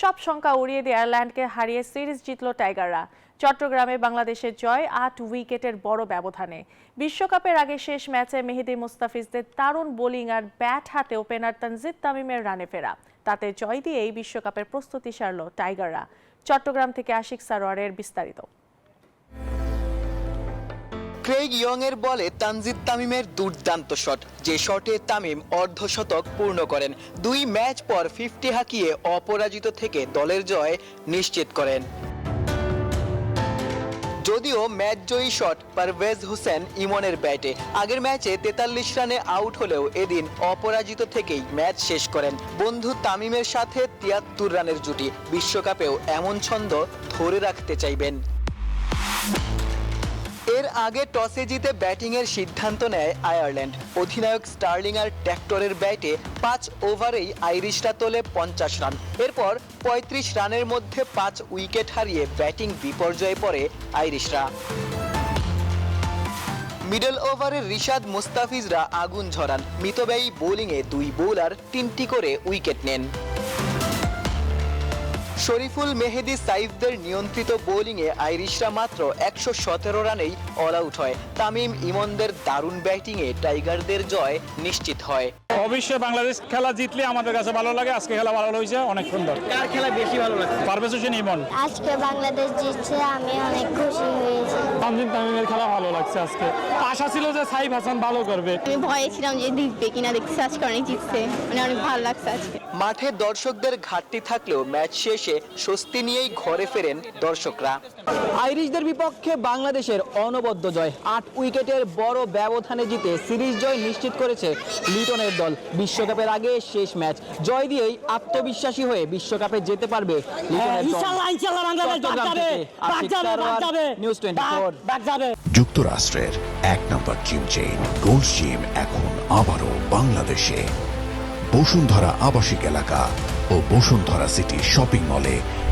সব শঙ্কা উড়িয়ে দিয়ে আয়ারল্যান্ডকে হারিয়ে সিরিজ জিতল টাইগাররা। চট্টগ্রামে বাংলাদেশের জয় ৮ উইকেটের বড় ব্যবধানে। বিশ্বকাপের আগে শেষ ম্যাচে মেহেদী মুস্তাফিজদের দারুণ বোলিং আর ব্যাট হাতে ওপেনার তানজিদ তামিমের রানে ফেরা, তাতে জয় দিয়েই বিশ্বকাপের প্রস্তুতি সারল টাইগাররা। চট্টগ্রাম থেকে আশিক সারোয়ারের বিস্তারিত। ক্রেইগ ইয়ং এর বলে তানজিদ তামিমের দুর্দান্ত শট, যে শটে তামিম অর্ধশতক পূর্ণ করেন। ২ ম্যাচ পর 50 হাঁকিয়ে অপরাজিত থেকে দলের জয় নিশ্চিত করেন। যদিও ম্যাচ জয়ী শট পারভেজ হোসেন ইমনের ব্যাটে। আগের ম্যাচে 43 রানে আউট হলেও এদিন অপরাজিত থেকেই ম্যাচ শেষ করেন। বন্ধু তামিমের সাথে 73 রানের জুটি, বিশ্বকাপেও এমন ছন্দ ধরে রাখতে চাইবেন। এর আগে টসে জিতে ব্যাটিংয়ের সিদ্ধান্ত নেয় আয়ারল্যান্ড। অধিনায়ক স্টার্লিং আর ট্র্যাক্টরের ব্যাটে 5 ওভারেই আইরিশরা তোলে 50 রান। এরপর 35 রানের মধ্যে 5 উইকেট হারিয়ে ব্যাটিং বিপর্যয়ে পড়ে আইরিশরা। মিডল ওভারে রিশাদ মুস্তাফিজরা আগুন ঝরান। মিতব্যয়ী বোলিংয়ে 2 বোলার 3টি করে উইকেট নেন। শরীফুল মেহেদী সাইফদের নিয়ন্ত্রিত বোলিংয়ে আইরিশরা মাত্র 117 রানেই অল আউট হয়। তামিম ইমনদের দারুণ ব্যাটিংয়ে টাইগারদের জয় নিশ্চিত হয়। অবশ্যই বাংলাদেশ খেলা জিতলে আমাদের কাছে ভালো লাগে। আজকে খেলা ভালো হয়েছে, অনেক সুন্দর। কার খেলা বেশি ভালো লাগে? পারভেজ হোসেন ইমন। আজকে বাংলাদেশ জিতছে, আমি অনেক খুশি হয়েছি। তানজিদ তামিমের খেলা ভালো লাগছে আজকে। আশা ছিল যে সাইফ হাসান ভালো করবে। আমি ভয়ে ছিলাম যে জিতবে কিনা, দেখছি আজকে অনেক জিতছে, মানে অনেক ভালো লাগছে আজকে। মাঠে দর্শকদের ঘাটতি থাকলেও ম্যাচ শেষে স্বস্তি নিয়েই ঘরে ফেরেন দর্শকরা। আইরিশদের বিপক্ষে বাংলাদেশের অনবদ্য জয়, 8 উইকেটের বড় ব্যবধানে জিতে সিরিজ জয় নিশ্চিত করেছে লিটনের দল। বিশ্বকাপের আগে শেষ ম্যাচ জয় দিয়েই আত্মবিশ্বাসী হয়ে বিশ্বকাপে যেতে পারবে লিটনের দল। চট্টগ্রাম থেকে আশিক সারোয়ার, নিউজ 24। যুক্তরাষ্ট্রের 1 নম্বর জিম চেইন গোল্ড জিম এখন আবারও বাংলাদেশে। বসুন্ধরা আবাসিক এলাকা ও বসুন্ধরা সিটি শপিং মলে